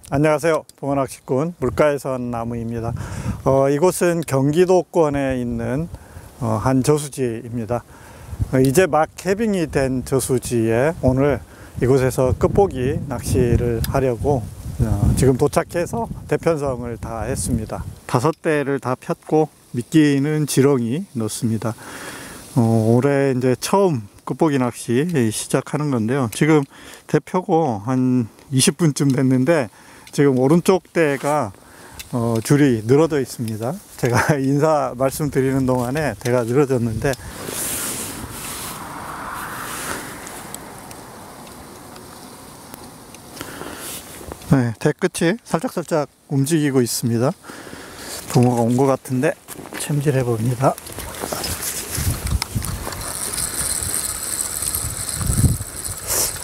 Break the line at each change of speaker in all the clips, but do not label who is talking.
안녕하세요. 붕어낚시꾼 물가에선 나무입니다. 이곳은 경기도권에 있는 한 저수지입니다. 이제 막 해빙이 된 저수지에 오늘 이곳에서 끝보기 낚시를 하려고 지금 도착해서 대편성을 다 했습니다. 5대를 다 폈고 미끼는 지렁이 넣습니다. 올해 이제 처음 끝보기 낚시 시작하는 건데요. 지금 대표고 한 20분쯤 됐는데 지금 오른쪽 대가 줄이 늘어져 있습니다. 제가 인사 말씀드리는 동안에 대가 늘어졌는데 네, 대 끝이 살짝살짝 움직이고 있습니다. 붕어가 온 것 같은데 챔질해 봅니다.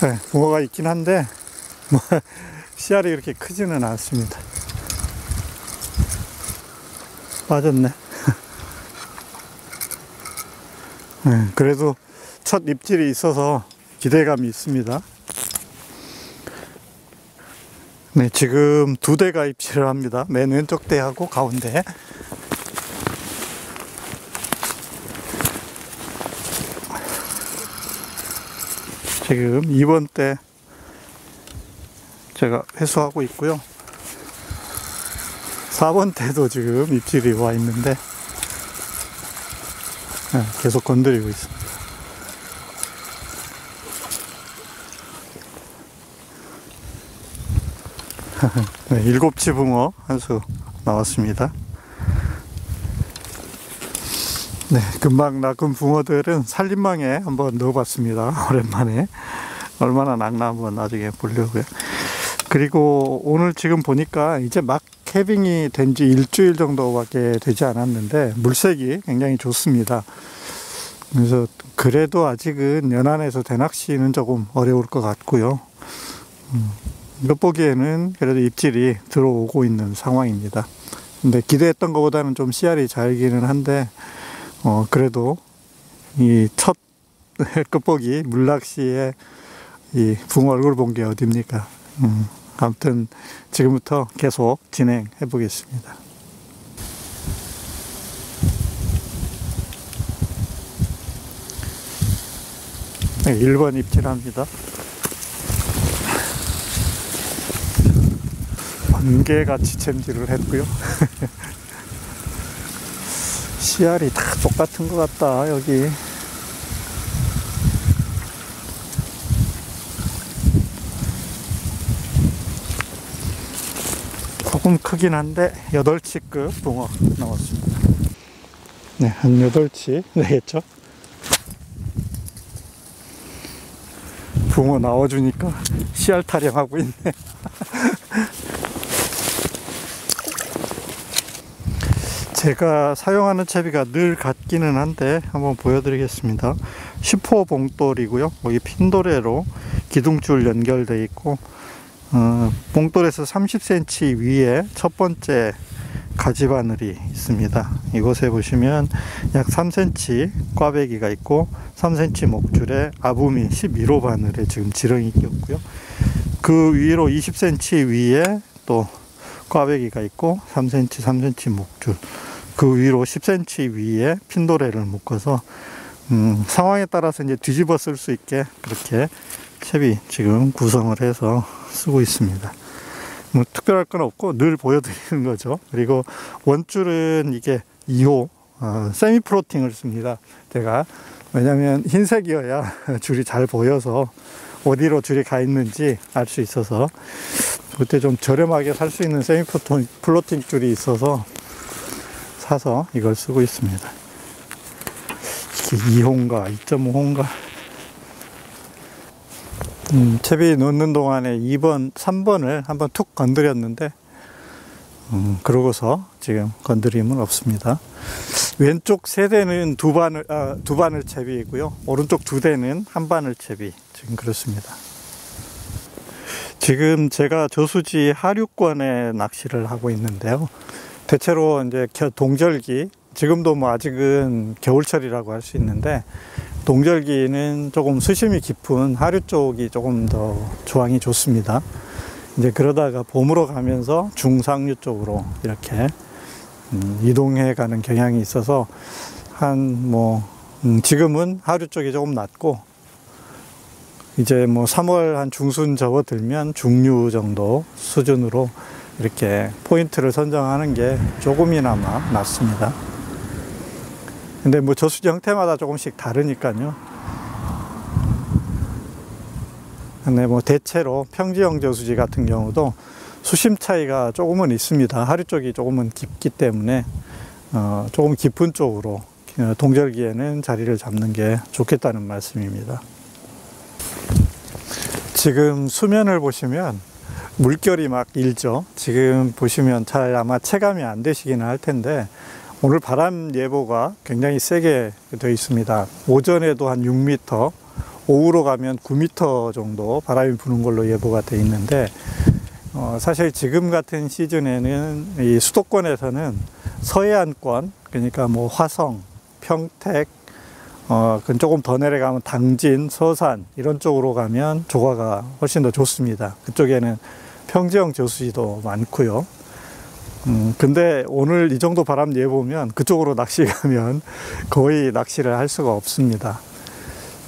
네, 붕어가 있긴 한데 씨알이 이렇게 크지는 않습니다. 빠졌네. 네, 그래도 첫 입질이 있어서 기대감이 있습니다. 네, 지금 2대가 입질을 합니다. 맨 왼쪽 대하고 가운데. 지금 2번 대 제가 회수하고 있고요. 4번 대도 지금 입질이 와 있는데 네, 계속 건드리고 있습니다. 네, 7치 붕어 한 수 나왔습니다. 네, 금방 낚은 붕어들은 살림망에 한번 넣어봤습니다. 오랜만에 얼마나 낚나 한번 나중에 보려고요. 그리고 오늘 지금 보니까 이제 막 캐빙이 된 지 일주일 정도밖에 되지 않았는데 물색이 굉장히 좋습니다. 그래서 그래도 아직은 연안에서 대낚시는 조금 어려울 것 같고요. 끝보기에는 그래도 입질이 들어오고 있는 상황입니다. 근데 기대했던 것보다는 좀 씨알이 잘기는 한데 그래도 이 첫 끝보기 물낚시에 이 붕어 얼굴 본 게 어딥니까? 아무튼 지금부터 계속 진행해 보겠습니다. 네, 1번 입질합니다. 번개같이 챔질을 했고요. 씨알이 다 똑같은 것 같다. 여기 조금 크긴 한데 8치급 붕어 나왔습니다. 네, 한 8치 되겠죠. 붕어 나와주니까 씨알 타령하고 있네. 제가 사용하는 채비가 늘 같기는 한데 한번 보여드리겠습니다. 10호 봉돌이고요. 여기 핀도레로 기둥줄 연결되어 있고 봉돌에서 30cm 위에 첫 번째 가지바늘이 있습니다. 이곳에 보시면 약 3cm 꽈배기가 있고 3cm 목줄에 아부미 12호 바늘에 지금 지렁이 끼었고요. 그 위로 20cm 위에 또 꽈배기가 있고 3cm 3cm 목줄, 그 위로 10cm 위에 핀도레를 묶어서 상황에 따라서 이제 뒤집어 쓸 수 있게 그렇게 채비 지금 구성을 해서 쓰고 있습니다. 뭐 특별할 건 없고 늘 보여드리는 거죠. 그리고 원줄은 이게 2호 세미 프로팅을 씁니다. 제가 왜냐면 흰색이어야 줄이 잘 보여서 어디로 줄이 가 있는지 알 수 있어서 그때 좀 저렴하게 살 수 있는 세미 플로팅 줄이 있어서 사서 이걸 쓰고 있습니다. 이게 2호인가 2.5호인가 채비 넣는 동안에 2번, 3번을 한번 툭 건드렸는데 그러고서 지금 건드림은 없습니다. 왼쪽 3대는 두 바늘 채비이고요. 오른쪽 2대는 한 바늘 채비. 지금 그렇습니다. 지금 제가 저수지 하류권에 낚시를 하고 있는데요. 대체로 이제 동절기, 지금도 뭐 아직은 겨울철이라고 할 수 있는데 동절기는 조금 수심이 깊은 하류 쪽이 조금 더 조항이 좋습니다. 이제 그러다가 봄으로 가면서 중상류 쪽으로 이렇게 이동해 가는 경향이 있어서 지금은 하류 쪽이 조금 낮고 이제 3월 한 중순 접어들면 중류 정도 수준으로 이렇게 포인트를 선정하는 게 조금이나마 낫습니다. 근데 저수지 형태마다 조금씩 다르니까요. 근데 대체로 평지형 저수지 같은 경우도 수심 차이가 조금은 있습니다. 하류 쪽이 조금은 깊기 때문에 조금 깊은 쪽으로 동절기에는 자리를 잡는 게 좋겠다는 말씀입니다. 지금 수면을 보시면 물결이 막 일죠. 지금 보시면 잘 아마 체감이 안 되시기는 할 텐데 오늘 바람 예보가 굉장히 세게 되어 있습니다. 오전에도 한 6m, 오후로 가면 9m 정도 바람이 부는 걸로 예보가 되어 있는데 사실 지금 같은 시즌에는 이 수도권에서는 서해안권, 그러니까 화성, 평택, 그건 조금 더 내려가면 당진, 서산 이런 쪽으로 가면 조과가 훨씬 더 좋습니다. 그쪽에는 평지형 저수지도 많고요. 근데 오늘 이 정도 바람 예보면 그쪽으로 낚시 가면 거의 낚시를 할 수가 없습니다.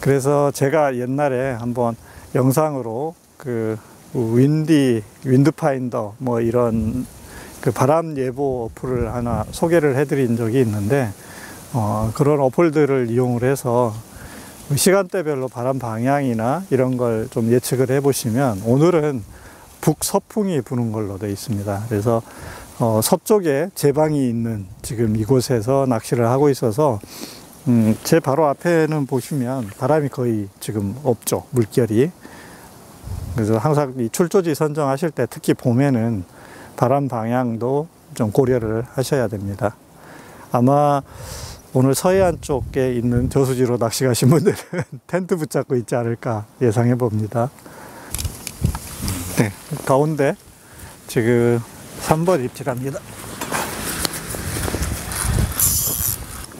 그래서 제가 옛날에 한번 영상으로 윈드파인더 이런 바람 예보 어플을 하나 소개를 해드린 적이 있는데 그런 어플들을 이용을 해서 시간대별로 바람 방향이나 이런 걸 좀 예측을 해 보시면 오늘은 북서풍이 부는 걸로 되어 있습니다. 그래서 서쪽에 제방이 있는 지금 이곳에서 낚시를 하고 있어서 제 바로 앞에는 보시면 바람이 거의 지금 없죠. 물결이. 그래서 항상 이 출조지 선정하실 때 특히 봄에는 바람 방향도 좀 고려를 하셔야 됩니다. 아마 오늘 서해안 쪽에 있는 저수지로 낚시 가신 분들은 텐트 붙잡고 있지 않을까 예상해 봅니다. 네, 가운데 지금 3번 입질합니다.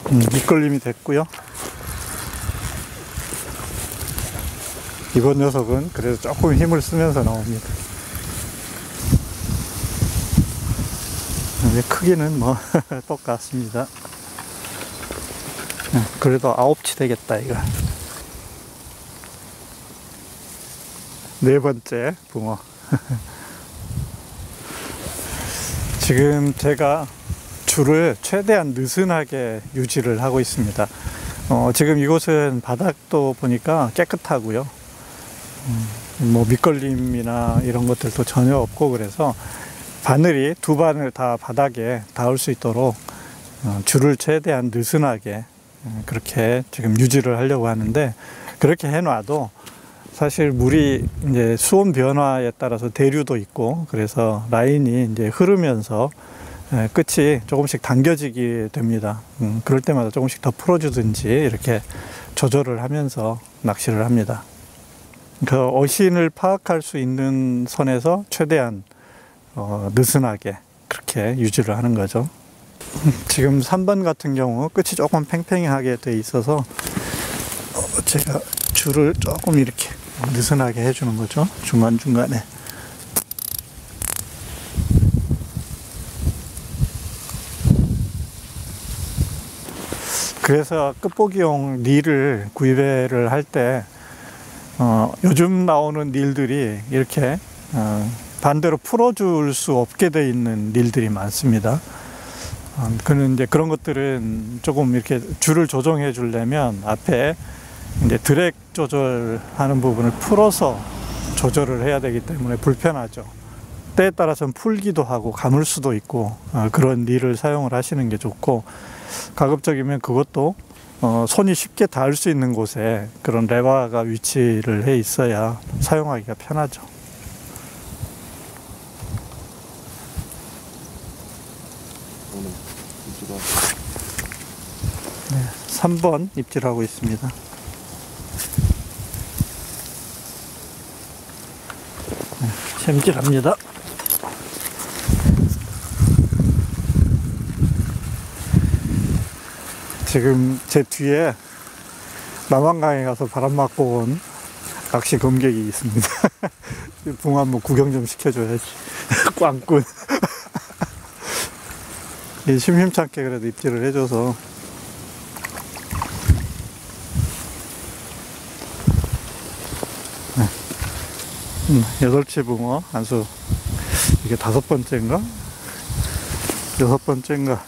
밑걸림이 됐고요. 이번 녀석은 그래도 조금 힘을 쓰면서 나옵니다. 크기는 똑같습니다. 그래도 9치 되겠다 이거. 네 번째 붕어. 지금 제가 줄을 최대한 느슨하게 유지를 하고 있습니다. 지금 이곳은 바닥도 보니까 깨끗하고요. 밑걸림이나 이런 것들도 전혀 없고 그래서 바늘이 두 바늘 다 바닥에 닿을 수 있도록 줄을 최대한 느슨하게 그렇게 지금 유지를 하려고 하는데 그렇게 해놔도 사실 물이 이제 수온 변화에 따라서 대류도 있고 그래서 라인이 이제 흐르면서 끝이 조금씩 당겨지게 됩니다. 그럴 때마다 조금씩 더 풀어주든지 이렇게 조절을 하면서 낚시를 합니다. 그 어신을 파악할 수 있는 선에서 최대한 느슨하게 그렇게 유지를 하는 거죠. 지금 3번 같은 경우 끝이 조금 팽팽하게 돼 있어서 제가 줄을 조금 이렇게 느슨하게 해주는 거죠. 중간중간에. 그래서 끝보기용 릴을 구입을 할 때 요즘 나오는 릴들이 이렇게 반대로 풀어줄 수 없게 돼 있는 릴들이 많습니다. 그런 것들은 조금 이렇게 줄을 조정해 주려면 앞에 이제 드랙 조절하는 부분을 풀어서 조절을 해야 되기 때문에 불편하죠. 때에 따라서는 풀기도 하고 감을 수도 있고 그런 릴을 사용을 하시는 게 좋고 가급적이면 그것도 손이 쉽게 닿을 수 있는 곳에 그런 레바가 위치를 해 있어야 사용하기가 편하죠. 네, 3번 입질하고 있습니다. 네, 샘질합니다. 지금 제 뒤에 남한강에 가서 바람 맞고 온 낚시 검객이 있습니다. 붕어 한번 구경 좀 시켜줘야지. 꽝꾼. 심심찮게 그래도 입질을 해줘서. 여덟치 붕어 한수. 이게 5번째인가? 6번째인가?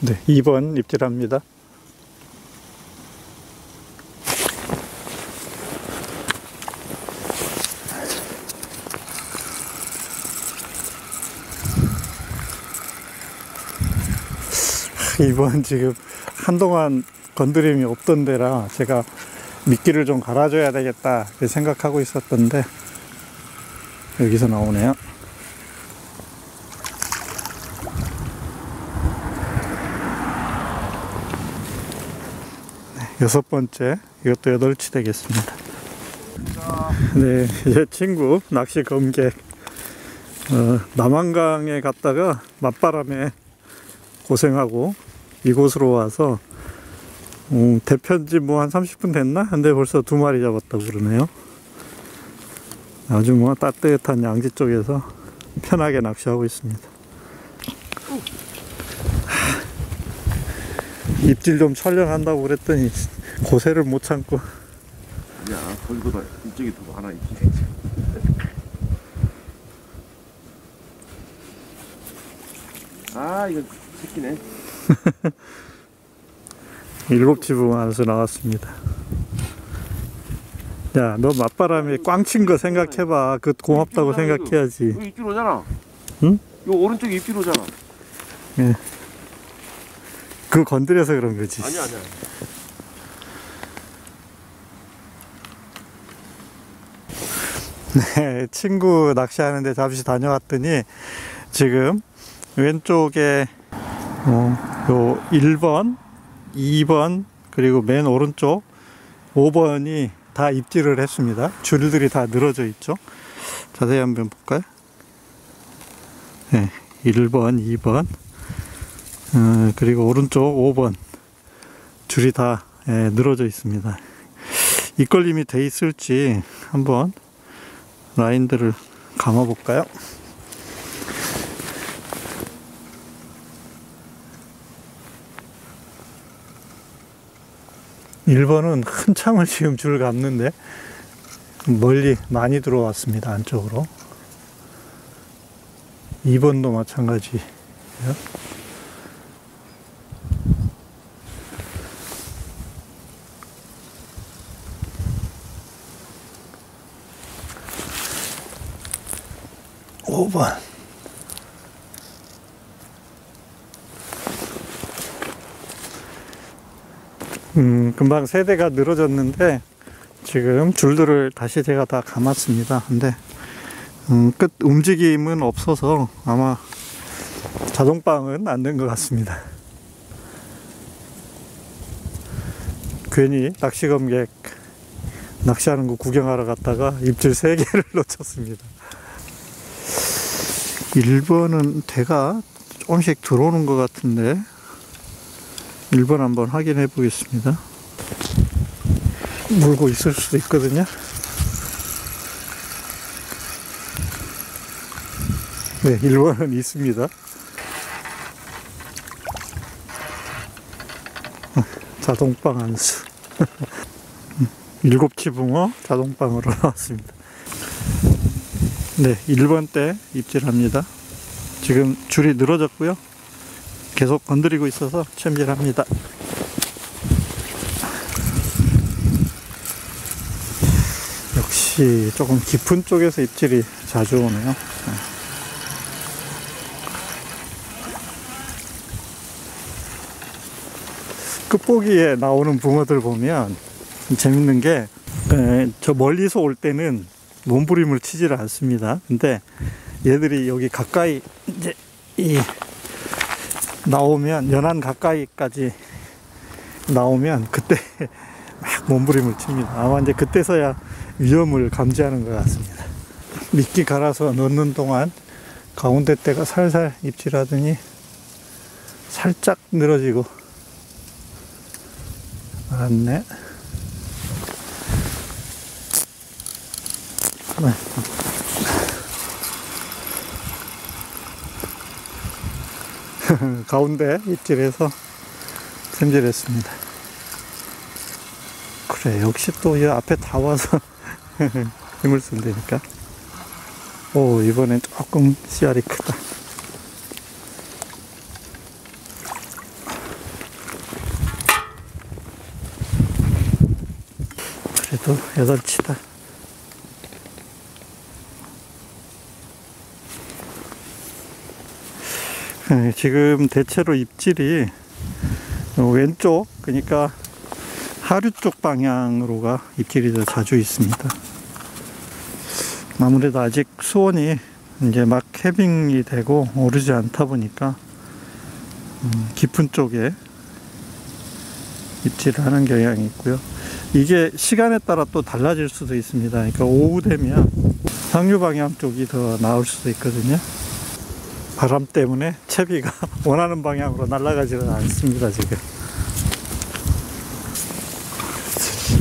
네, 2번 입질합니다. 이번 지금 한동안 건드림이 없던 데라 제가 미끼를 좀 갈아줘야 되겠다 생각하고 있었던데 여기서 나오네요. 네, 6번째, 이것도 8치 되겠습니다. 네, 제 친구 낚시 검객 남한강에 갔다가 맞바람에 고생하고 이곳으로 와서 대편지 뭐 한 30분 됐나? 근데 벌써 2마리 잡았다고 그러네요. 아주 뭐 따뜻한 양지 쪽에서 편하게 낚시하고 있습니다. 입질 좀 촬영한다고 그랬더니 고세를 못 참고.
야, 거기보다 이쪽이 더 많아 있지. 아, 이거 새끼네.
7치 붕어 한수 나왔습니다. 야, 너 맞바람에 꽝친 거 생각해봐. 그 고맙다고 생각해야지.
이거 입질 오잖아.
응?
이거 오른쪽에 입질 오잖아.
예. 그거 건드려서 그런 거지.
아니야.
네, 친구 낚시하는데 잠시 다녀왔더니 지금 왼쪽에 요 1번, 2번 그리고 맨 오른쪽 5번이 다 입질을 했습니다. 줄들이 다 늘어져 있죠. 자세히 한번 볼까요? 네, 1번, 2번 그리고 오른쪽 5번 줄이 다 늘어져 있습니다. 입걸림이 돼 있을지 한번 라인들을 감아 볼까요? (1번은) 한참을 지금 줄 감는데 멀리 많이 들어왔습니다. 안쪽으로. 2번도 마찬가지예요. (5번) 금방 세대가 늘어졌는데 지금 줄들을 다시 제가 다 감았습니다. 근데 끝 움직임은 없어서 아마 자동방은 안 된 것 같습니다. 괜히 낚시검객 낚시하는 거 구경하러 갔다가 입질 3개를 놓쳤습니다. 1번은 대가 조금씩 들어오는 것 같은데 1번 한번 확인해 보겠습니다. 물고 있을 수도 있거든요. 네, 1번은 있습니다. 자동빵 한수. 7치 붕어 자동빵으로 나왔습니다. 네, 1번 때 입질합니다. 지금 줄이 늘어졌고요. 계속 건드리고 있어서 챔질합니다. 역시 조금 깊은 쪽에서 입질이 자주 오네요. 끝보기에 나오는 붕어들 보면 재밌는 게 저 멀리서 올 때는 몸부림을 치지를 않습니다. 근데 얘들이 여기 가까이 이제 나오면 연안 가까이까지 나오면 그때 막 몸부림을 칩니다. 아마 이제 그때서야 위험을 감지하는 것 같습니다. 미끼 갈아서 넣는 동안 가운데 때가 살살 입질하더니 살짝 늘어지고 나갔네. 네. 가운데 입질해서 찜질했습니다. 그래, 역시 또 이 앞에 다 와서 힘을 쓴다니까. 오, 이번엔 조금 씨알이 크다. 그래도 8치다. 지금 대체로 입질이 왼쪽, 그러니까 하류 쪽 방향으로가 입질이 더 자주 있습니다. 아무래도 아직 수온이 이제 막 해빙이 되고 오르지 않다 보니까 깊은 쪽에 입질을 하는 경향이 있고요. 이게 시간에 따라 또 달라질 수도 있습니다. 그러니까 오후 되면 상류 방향 쪽이 더 나올 수도 있거든요. 바람 때문에 채비가 원하는 방향으로 날아가지는 않습니다, 지금.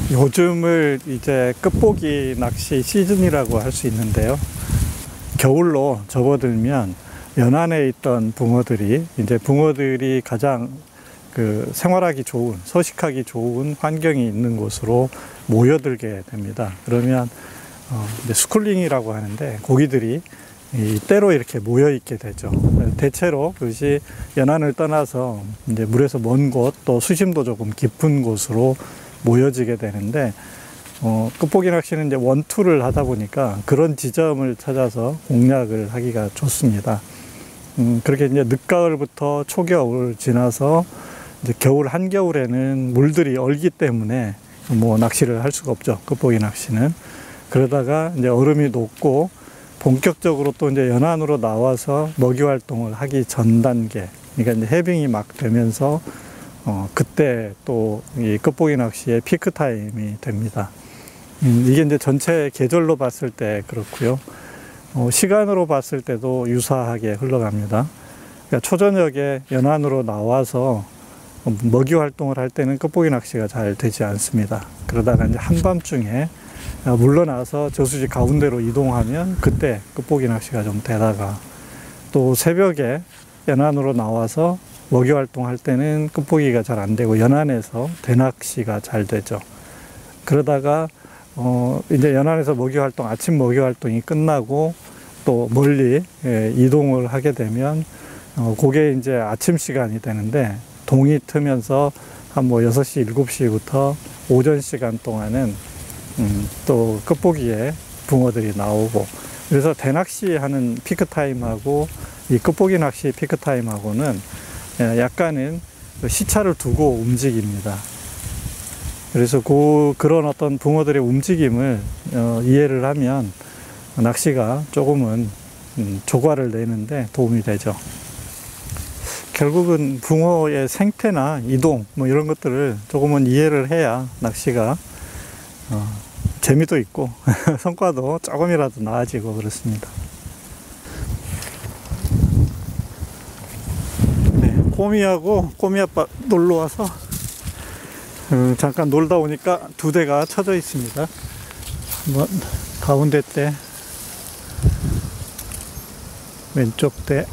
요즘을 이제 끝보기 낚시 시즌이라고 할 수 있는데요. 겨울로 접어들면 연안에 있던 붕어들이 가장 생활하기 좋은, 서식하기 좋은 환경이 있는 곳으로 모여들게 됩니다. 그러면 이제 스쿨링이라고 하는데 고기들이 때로 이렇게 모여 있게 되죠. 대체로 그것이 연안을 떠나서 이제 물에서 먼 곳, 또 수심도 조금 깊은 곳으로 모여지게 되는데, 끝보기 낚시는 이제 원투를 하다 보니까 그런 지점을 찾아서 공략을 하기가 좋습니다. 그렇게 이제 늦가을부터 초겨울 지나서 이제 겨울, 한겨울에는 물들이 얼기 때문에 뭐 낚시를 할 수가 없죠. 끝보기 낚시는. 그러다가 이제 얼음이 녹고 본격적으로 또 이제 연안으로 나와서 먹이 활동을 하기 전 단계, 그러니까 이제 해빙이 막 되면서 그때 또 이 끝보기 낚시의 피크 타임이 됩니다. 이게 이제 전체 계절로 봤을 때 그렇고요. 시간으로 봤을 때도 유사하게 흘러갑니다. 그러니까 초저녁에 연안으로 나와서 먹이 활동을 할 때는 끝보기 낚시가 잘 되지 않습니다. 그러다가 이제 한밤중에 물러나서 저수지 가운데로 이동하면 그때 끝보기 낚시가 좀 되다가, 또 새벽에 연안으로 나와서 먹이 활동할 때는 끝보기가 잘 안 되고 연안에서 대낚시가 잘 되죠. 그러다가 이제 연안에서 먹이 활동, 아침 먹이 활동이 끝나고 또 멀리 이동을 하게 되면 그게 이제 아침 시간이 되는데, 동이 트면서 한 뭐 6시, 7시부터 오전 시간 동안은 또 끝보기에 붕어들이 나오고, 그래서 대낚시하는 피크타임하고 이 끝보기 낚시 피크타임하고는 약간은 시차를 두고 움직입니다. 그래서 그런 어떤 붕어들의 움직임을 이해를 하면 낚시가 조금은 조과를 내는데 도움이 되죠. 결국은 붕어의 생태나 이동 뭐 이런 것들을 조금은 이해를 해야 낚시가 재미도 있고 성과도 조금이라도 나아지고 그렇습니다. 네, 꼬미하고 꼬미 아빠 놀러 와서 잠깐 놀다 오니까 2대가 쳐져 있습니다. 한번 가운데 대, 왼쪽 대,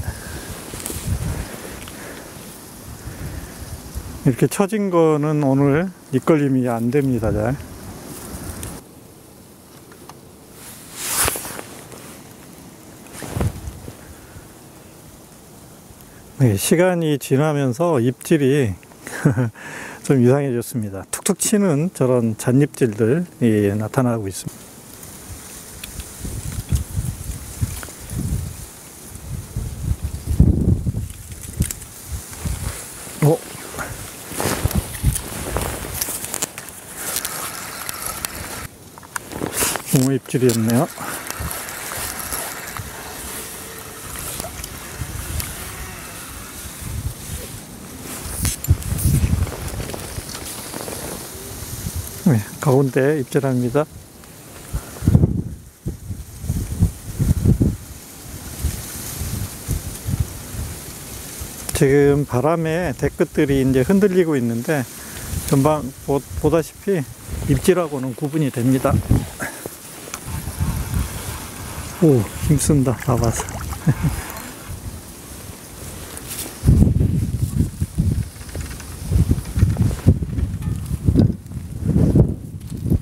이렇게 쳐진 거는 오늘 밑걸림이 안 됩니다. 잘. 네, 시간이 지나면서 입질이 좀 이상해졌습니다. 툭툭 치는 저런 잔입질들이 나타나고 있습니다. 붕어 입질이었네요. 네, 가운데 입질합니다. 지금 바람에 대끝들이 이제 흔들리고 있는데 금방 보다시피 입질하고는 구분이 됩니다. 오, 힘쓴다. 잡아서.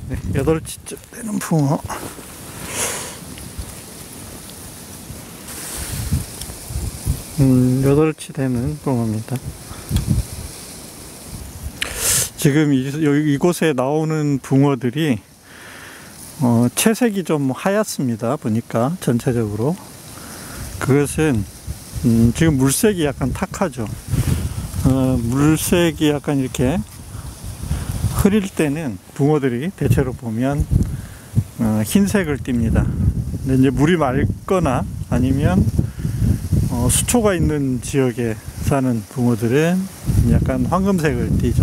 네, 8치쯤 되는 붕어. 여덟치 되는 붕어입니다. 지금 이곳에 나오는 붕어들이 채색이 좀 하얗습니다. 보니까 전체적으로 그것은 지금 물색이 약간 탁하죠. 물색이 약간 이렇게 흐릴 때는 붕어들이 대체로 보면 흰색을 띱니다. 근데 이제 물이 맑거나 아니면 수초가 있는 지역에 사는 붕어들은 약간 황금색을 띠죠.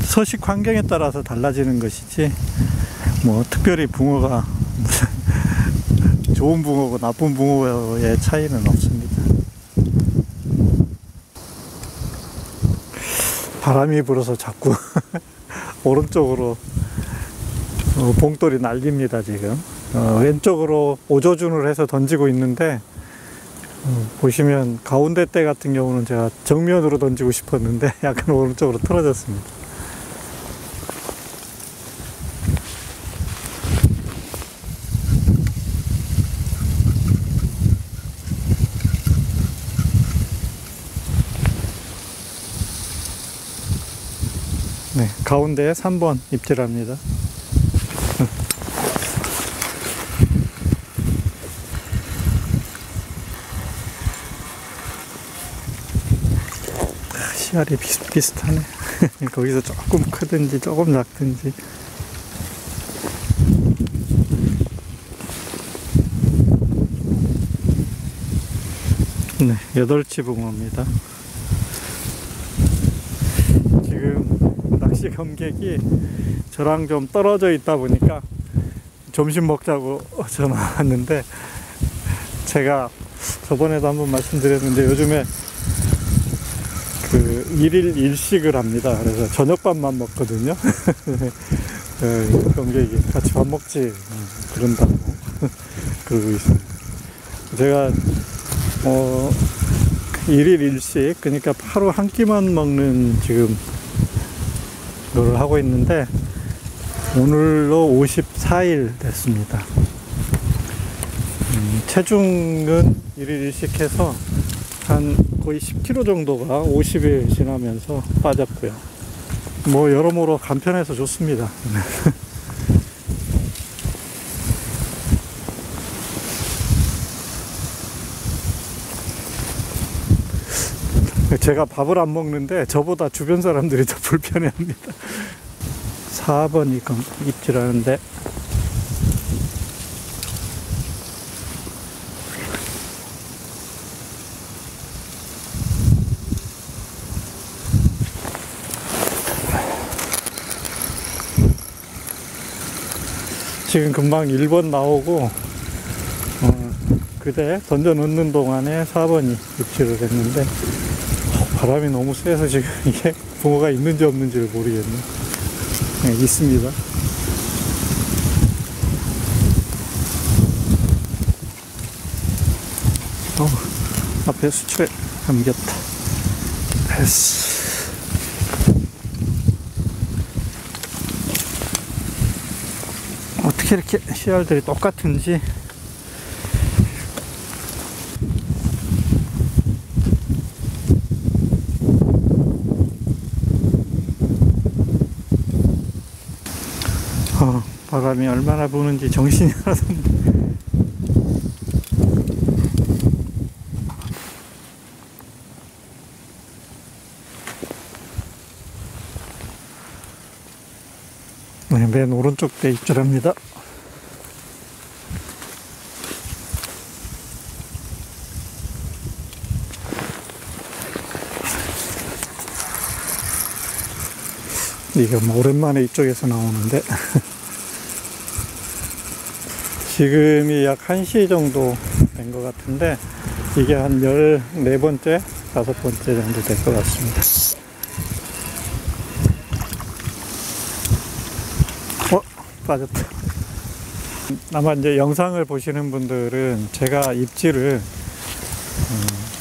서식 환경에 따라서 달라지는 것이지 뭐 특별히 붕어가 좋은 붕어고 나쁜 붕어의 차이는 없습니다. 바람이 불어서 자꾸 오른쪽으로 봉돌이 날립니다. 지금 왼쪽으로 오조준을 해서 던지고 있는데 보시면 가운데 때 같은 경우는 제가 정면으로 던지고 싶었는데 약간 오른쪽으로 틀어졌습니다. 네, 가운데 3번 입질합니다. 씨알이 비슷비슷하네. 거기서 조금 크든지 조금 작든지. 네, 8치 붕어입니다. 지금 낚시 검객이 저랑 좀 떨어져 있다 보니까 점심 먹자고 전화 왔는데, 제가 저번에도 한번 말씀드렸는데 요즘에 그 1일 1식을 합니다. 그래서 저녁밥만 먹거든요. 검객이 같이 밥 먹지 그런다고 그러고 있습니다. 제가 1일 1식, 그러니까 하루 한 끼만 먹는 지금 거를 하고 있는데 오늘로 54일 됐습니다. 체중은 1일 1식 해서 한 거의 10kg 정도가 50일 지나면서 빠졌고요. 뭐 여러모로 간편해서 좋습니다. 제가 밥을 안 먹는데 저보다 주변 사람들이 더 불편해합니다. 4번이 입질하는데 지금 금방 1번 나오고 그대 던져 놓는 동안에 4번이 입질을 했는데 바람이 너무 세서 지금 이게 붕어가 있는지 없는지를 모르겠네. 네, 있습니다. 앞에 수초에 감겼다. 됐어. 어떻게 이렇게 씨알들이 똑같은지. 바람이 얼마나 부는지 정신이 하나도 없네. 네, 맨 오른쪽 때 입질합니다. 이게 뭐 오랜만에 이쪽에서 나오는데 지금이 약 1시 정도 된 것 같은데 이게 한 14번째, 5번째 정도 될 것 같습니다. 빠졌다. 아마 이제 영상을 보시는 분들은 제가 입질을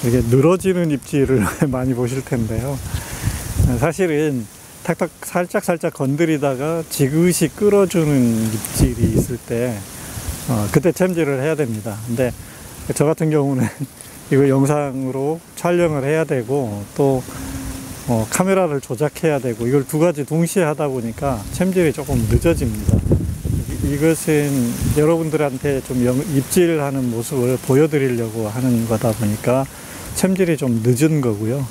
이렇게 늘어지는 입질을 많이 보실 텐데요. 사실은 탁탁 살짝 건드리다가 지그시 끌어주는 입질이 있을 때 그때 챔질을 해야 됩니다. 근데 저 같은 경우는 이거 영상으로 촬영을 해야 되고 또 카메라를 조작해야 되고 이걸 두 가지 동시에 하다 보니까 챔질이 조금 늦어집니다. 이것은 여러분들한테 좀 입질하는 모습을 보여드리려고 하는 거다 보니까 챔질이 좀 늦은 거고요.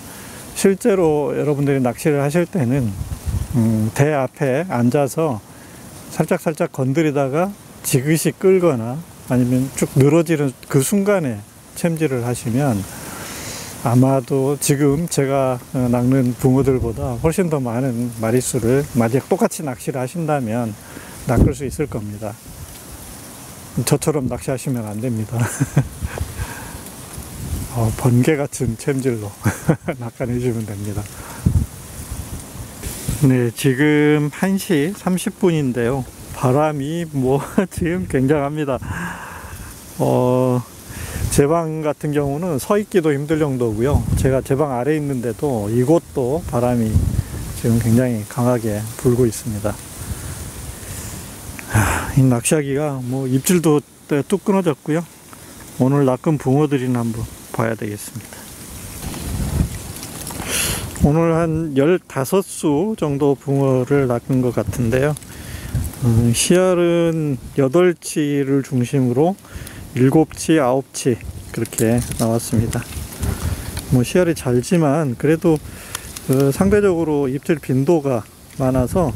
실제로 여러분들이 낚시를 하실 때는 대 앞에 앉아서 살짝 건드리다가 지그시 끌거나 아니면 쭉 늘어지는 그 순간에 챔질을 하시면 아마도 지금 제가 낚는 붕어들보다 훨씬 더 많은 마리수를 만약 똑같이 낚시를 하신다면 낚을 수 있을 겁니다. 저처럼 낚시하시면 안 됩니다. 번개 같은 챔질로 낚아내주면 됩니다. 네, 지금 1시 30분인데요. 바람이 지금 굉장합니다. 제 방 같은 경우는 서 있기도 힘들 정도고요. 제가 제 방 아래에 있는데도 이곳도 바람이 지금 굉장히 강하게 불고 있습니다. 이 낚시하기가 입질도 뚝 끊어졌고요. 오늘 낚은 붕어들이나 한번 봐야 되겠습니다. 오늘 한 15수 정도 붕어를 낚은 것 같은데요. 씨알은 8치를 중심으로 7치, 9치 그렇게 나왔습니다. 씨알이 잘지만 그래도 상대적으로 입질 빈도가 많아서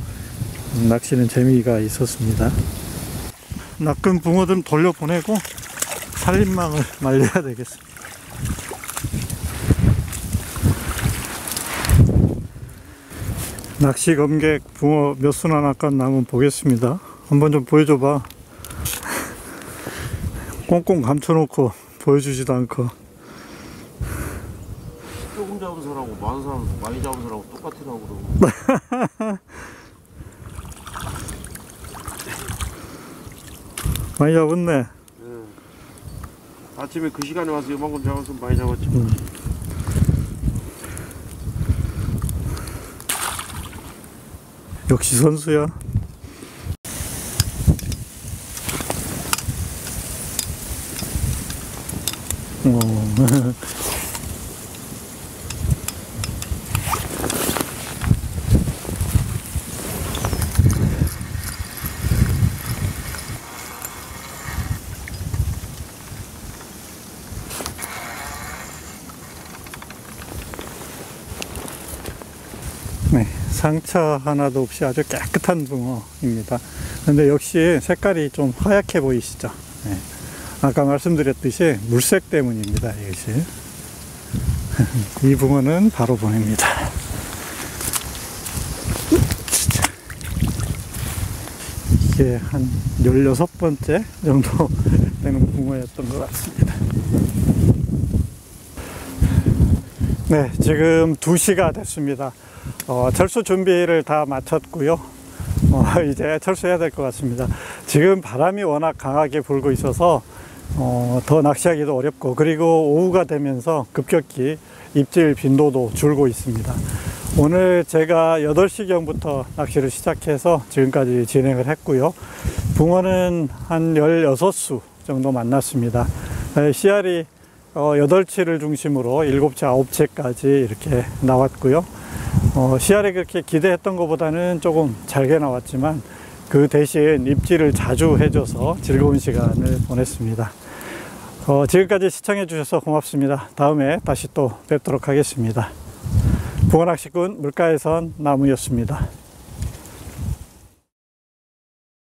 낚시는 재미가 있었습니다. 낚은 붕어들은 돌려보내고 살림망을 말려야 되겠습니다. 낚시 검객 붕어 몇 수나 낚았나 한번 보겠습니다. 한번 좀 보여줘봐. 꽁꽁 감춰놓고 보여주지도 않고.
조금 잡은 사람하고 많은 사람, 많이 잡은 사람하고 똑같으라고 그러고.
많이 잡았네.
네. 아침에 그 시간에 와서 이만큼 잡았으면 많이 잡았지.
역시 선수야. 네, 상처 하나도 없이 아주 깨끗한 붕어입니다. 근데 역시 색깔이 좀 하얗게 보이시죠? 네. 아까 말씀드렸듯이 물색 때문입니다. 이것이. 이 붕어는 바로 보냅니다. 이게 한 16번째 정도 되는 붕어였던 것 같습니다. 네, 지금 2시가 됐습니다. 철수 준비를 다 마쳤고요. 이제 철수해야 될 것 같습니다. 지금 바람이 워낙 강하게 불고 있어서 더 낚시하기도 어렵고, 그리고 오후가 되면서 급격히 입질 빈도도 줄고 있습니다. 오늘 제가 8시경부터 낚시를 시작해서 지금까지 진행을 했고요. 붕어는 한 16수 정도 만났습니다. 씨알이 8치를 중심으로 7치, 9치까지 이렇게 나왔고요. 씨알이 그렇게 기대했던 것보다는 조금 잘게 나왔지만 그 대신 입질을 자주 해줘서 즐거운 시간을 보냈습니다. 지금까지 시청해 주셔서 고맙습니다. 다음에 다시 또 뵙도록 하겠습니다. 붕어낚시꾼 물가에선 나무였습니다.